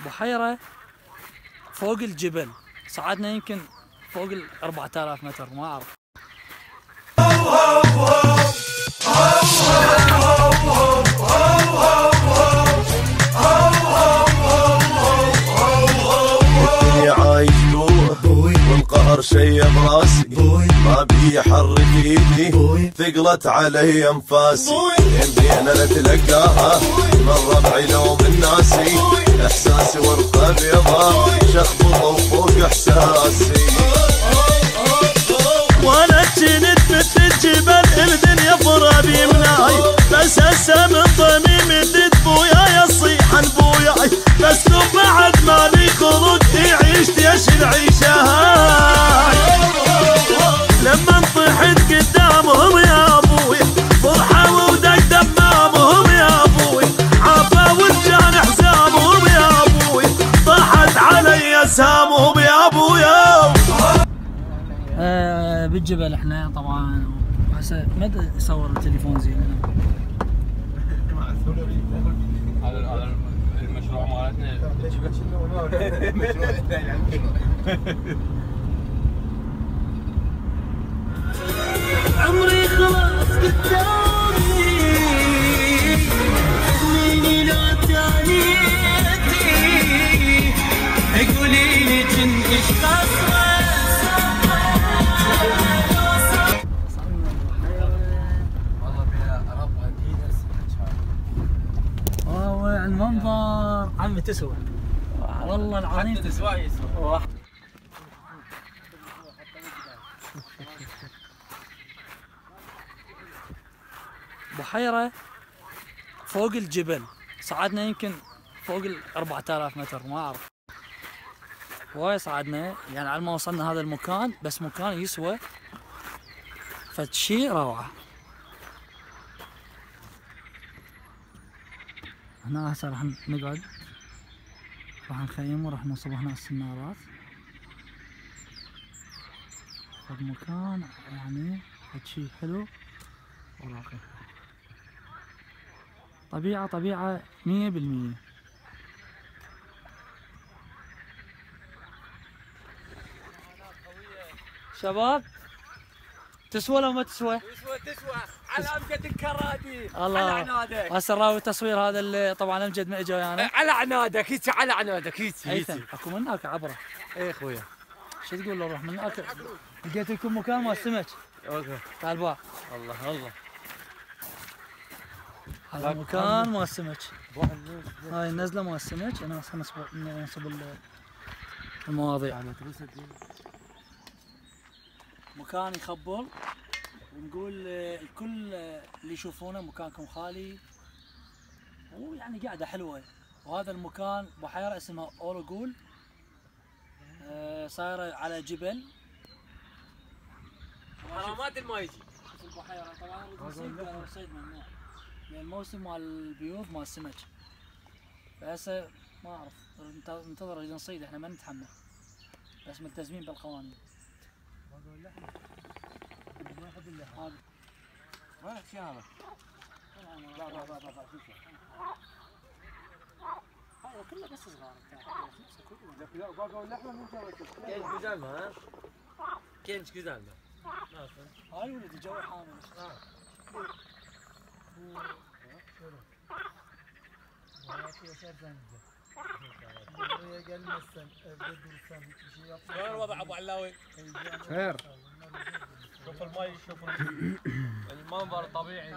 بحيرة فوق الجبل، صعدنا يمكن فوق ال 4000 متر، ما أعرف. الدنيا عايش بوي والقهر شي براسي، ما بي يحرك ايدي ثقلت علي انفاسي، يمدينا نتلقاها من ربعي لو من ناسي، احساسي ورقه بيضاء شخبطه وفوق احساسي. وانا كنت مثل الجبل الدنيا فرابي مناي، بس هسه من ضميمي ردت بوياي اصيح عن بوياي، بس لو بعد ما لي خلق يعيش ايش العيشه هاي. لما طحت قدامهم يا ابوي فرحه ودق دمامهم يا ابوي، عافا وجان حزامهم يا ابوي، طاحت علي اسهامهم يا ابويا. بالجبل احنا طبعا هسه ما يصور التليفون زين. هذا المشروع مالتنا عمري خلاص قدامي خليني لا تانيتي، قولي لي كنت ايش قصرك. المنظر عمي تسوى والله العظيم، تسوى بحيرة فوق الجبل، صعدنا يمكن فوق ال 4000 متر، ما أعرف وايد صعدنا يعني على ما وصلنا هذا المكان، بس مكان يسوى فشي روعة. هنا هسه راح نقعد، راح نخيم وراح نصب هنا السنارات. المكان يعني شيء حلو وراقي، طبيعة 100%. شباب تسوى لو ما تسوى؟ تسوى على امجد الكرادي. الله، على عنادك هسه نراوي التصوير هذا اللي طبعا امجد ما اجى ويانا. على عنادك هيك، على عنادك هيك هيثم اكو من هناك عبره. اي اخويا شو تقول لو نروح من هناك؟ لقيت لكم مكان مال سمك. اوكي تعال باع. الله هذا مكان مال سمك. هاي النزله مال سمك، انا نصب المواضيع. مكان يخبل، ونقول الكل اللي يشوفونه مكانكم خالي ويعني قاعده حلوه. وهذا المكان بحيره اسمها اولوغول، صايره على جبل. حرامات الماء يجي في البحيره طبعا نريد صيد ممنوع لان الموسم مال البيوض مال السمك، فهسه ما اعرف ننتظر نريد نصيد، احنا ما نتحمل بس ملتزمين بالقوانين. وين الشيء هذا؟ هذا كله بس صغار. لا باقوا اللحمه من كينج قدامها، كينج قدامها. هاي ولد الجو حامل. شلون الوضع ابو علاوي؟ خير. شوف الماي، شوف المنظر الطبيعي.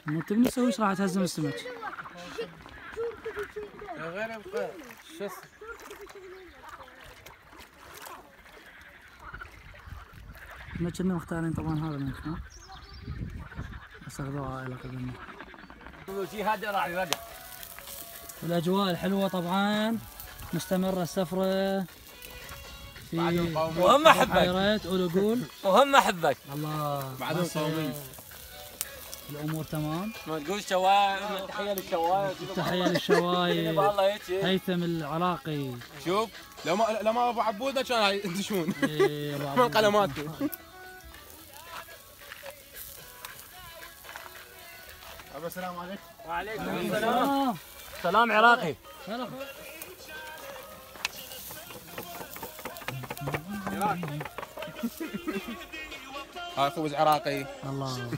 انت من تسوي ايش راح تهزم السمك؟ غير يبقى شو احنا كنا مختارين طبعا هذا المكان، بس اخذوه عائلة قبلنا. هذا راح يرجع. والاجواء الحلوة طبعا مستمرة السفرة في وهم احبك بحيرة اولوغول. وهم احبك الله بعدهم صومين. الامور تمام. ما تقول شوايه، تحيه للشوايه. تحيه للشوايه. والله هيك هيثم العراقي. شوف لما ابو عبوده كان ينتشون إيه أبو من عبود. قلماته. السلام عليكم. وعليكم السلام. سلام عراقي. هلا هاي خبز عراقي. الله.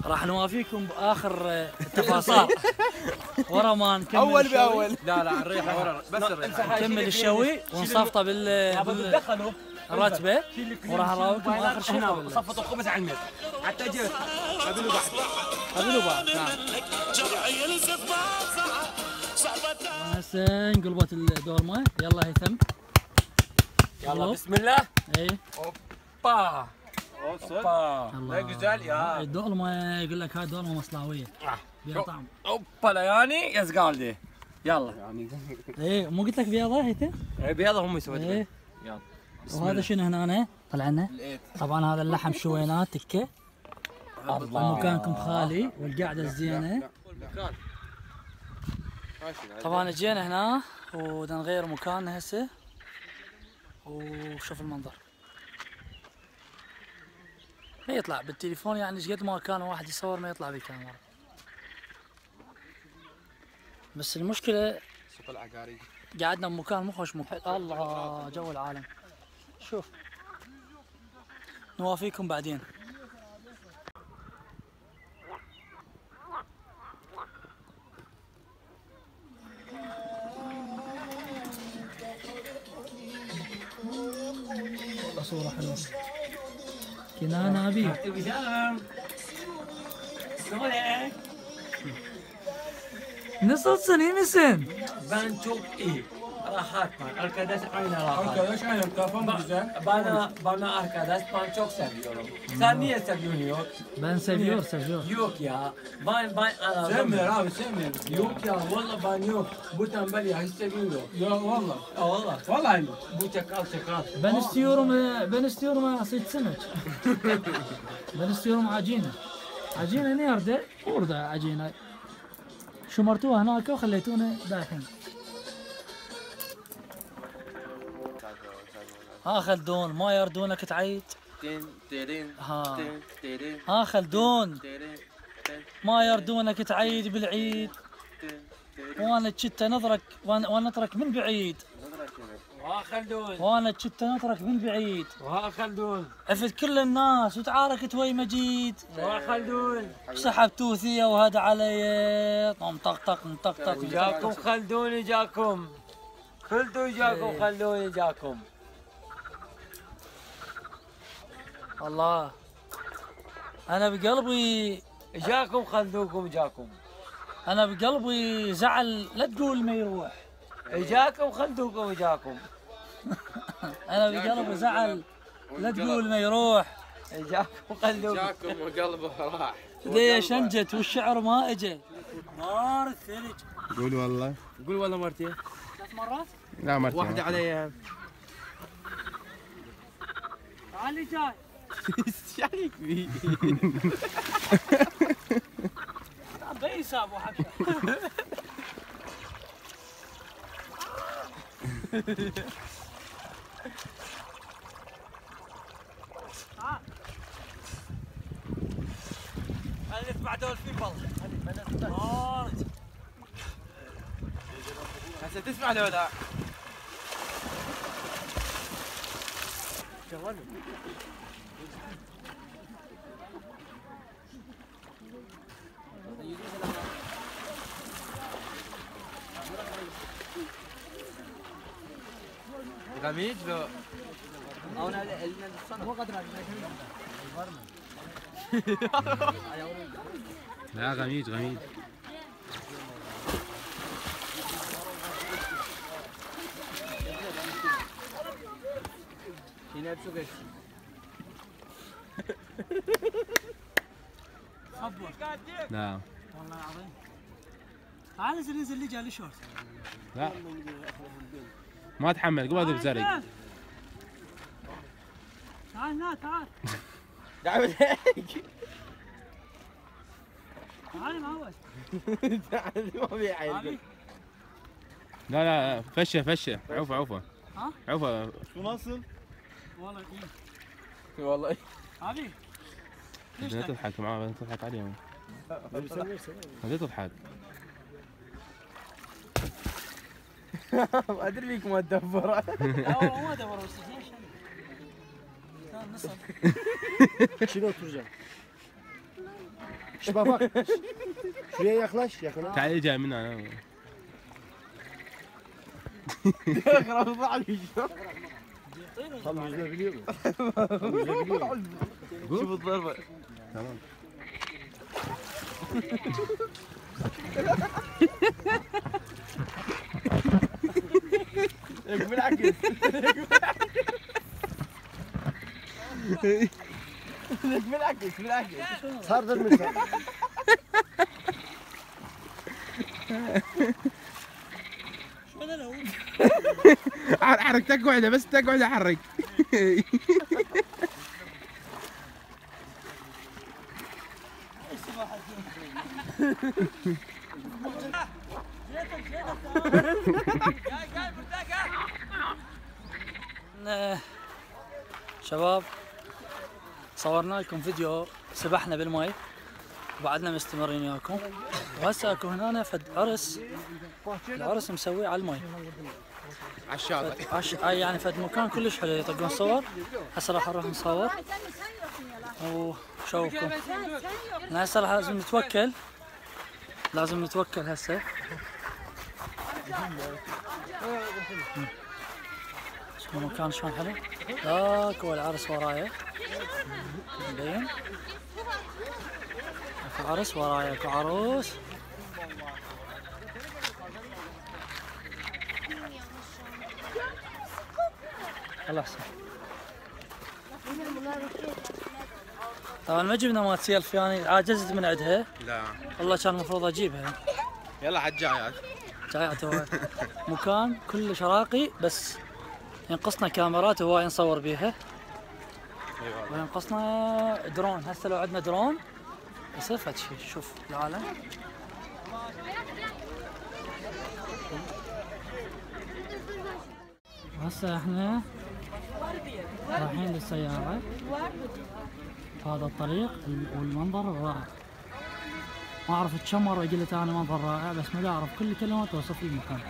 راح نوافيكم باخر التفاصيل ورا ما نكمل اول الشوي. باول. لا لا الريحه ورا بس الريحه. نكمل الشوي ونصفطه دخلوا بالرتبه وراح نراويكم اخر شيء هنا قبل. صفطوا الخبز على الميز حتى اجي قبلوا بعد. قبلوا بعض. نعم. هسه انقلبت الدولمه. يلا هيثم. يلا بسم الله. اي اوبا اوبا الله. لا جزال يا الدولمه يقول لك هاي دولمه مصلاويه بيها طعم. اوبا لياني يا زقالدي. يلا يعني ايه مو قلت لك بياضه هيثم؟ بيضة هم يسوون. ايه. يلا وهذا شنو هنا طلع لنا؟ لقيت. طبعا هذا اللحم شوينات تكه. الله. مكانكم خالي والقعده الزينه. طبعا اجينا هنا وبدنا نغير مكاننا هسه وشوف المنظر. ما يطلع بالتليفون يعني ايش قد ما كان واحد يصور ما يطلع بالكاميرا. بس المشكله سوق العقاري. قعدنا بمكان مو خوش الله جو العالم. شوف نوافيكم بعدين. والله صورة حلوة. كنانة أبي. نص سنة misin? Ben çok iyi. Rahat var. Arkadaş aynı rahat. Arkadaş aynı kafam güzel. Bana arkadaş ben çok seviyorum. Sen niye seviyorsun yok? Ben seviyor. Yok ya. Ben anladım. Sevmiyor abi sevmiyor. Yok ya valla ben yok. Bu tembel ya hiç sevmiyor. Ya valla. Ya valla. Vallahi mi? Bu çakal. Ben istiyorum صيد سمك. Ben istiyorum عجينة. عجينة nerede? Orada عجينة. شمرتوها هناك وخليتونا داحين. ها خلدون ما يردونك تعيد. ها ها خلدون ما يردونك تعيد بالعيد. وانا كنت نظرك وانا نطرك من بعيد. خلدون. وانا كنت نطرك من بعيد. خلدون. عفت كل الناس وتعاركت وي مجيد. خلدون. سحبتوا ثيا وهذا علي مطقطق مطقطق. جاكم خلدون جاكم. خلدون جاكم خلدون جاكم. الله انا بقلبي جاكم خلدوكم جاكم. انا بقلبي زعل لا تقول ما يروح. جاكم خلدوكم جاكم. انا بقلبي زعل لا تقول ما يروح. جاكم خلدوكم. جاكم وقلبه راح. ذي شنجت والشعر ما اجى. نار الثلج. قول والله. قول والله مرتين. 3 مرات؟ لا مرتين. واحدة عليها. تعالي جاي. شايك بي. بي سابو حبشه. ألف مع دول في بل. هسه تسمع لولا. غميج لو لا غميج غميج. هنا بسوق صبر. لا والله العظيم. تعال ننزل لي جالي شورت. لا ما تحمل قبل بزرق. تعال هنا تعال. دعم هيك عادي معود. ما في عيل. عادي. لا لا فشه عوفه عوفه. ها؟ عوفه. شو ناصر؟ والله إيه. والله عادي. ليش بدنا تضحك معاه بدنا تضحك عليهم. بدنا تضحك. ما ادري فيك ما تدبر. لا والله ما دور بس ليش؟ كان نصل. Şuraya oturacağım. Şş bak. Şuraya yaklaş yakına. تعال جاي من انا. Tam yüzme biliyor mu? Tam yüzme biliyor mu? شوف الضربة. تمام. بالعكس. بالعكس. Sardır mısın? شو هذا لو؟ حرك تقعد بس تقعد حرك. شباب صورنا لكم فيديو سبحنا بالماء وبعدنا مستمرين وياكم وهسه اكو هنا فد عرس العرس مسويه على الماء على الشاطئ. يعني فد مكان كلش حلو يطقون صور هسه راح نروح نصور وشوفكم هسه راح لازم نتوكل هسه شوف المكان شلون حلو ذاك هو العرس ورايا مبين اكو عرس ورايا اكو عروس الله احسن طبعا ما جبنا مال سيلفي يعني عاجزت من عندها لا والله كان المفروض اجيبها يلا على الجايات. جايات هو مكان كلش راقي بس ينقصنا كاميرات هواي نصور بيها وينقصنا درون هسه لو عندنا درون يصير فد شيء شوف العالم هسه احنا رايحين للسيارة هذا الطريق والمنظر الرائع ما اعرف اتشمر واقول لك انا منظر رائع بس ما اعرف كل كلمة توصف لي المكان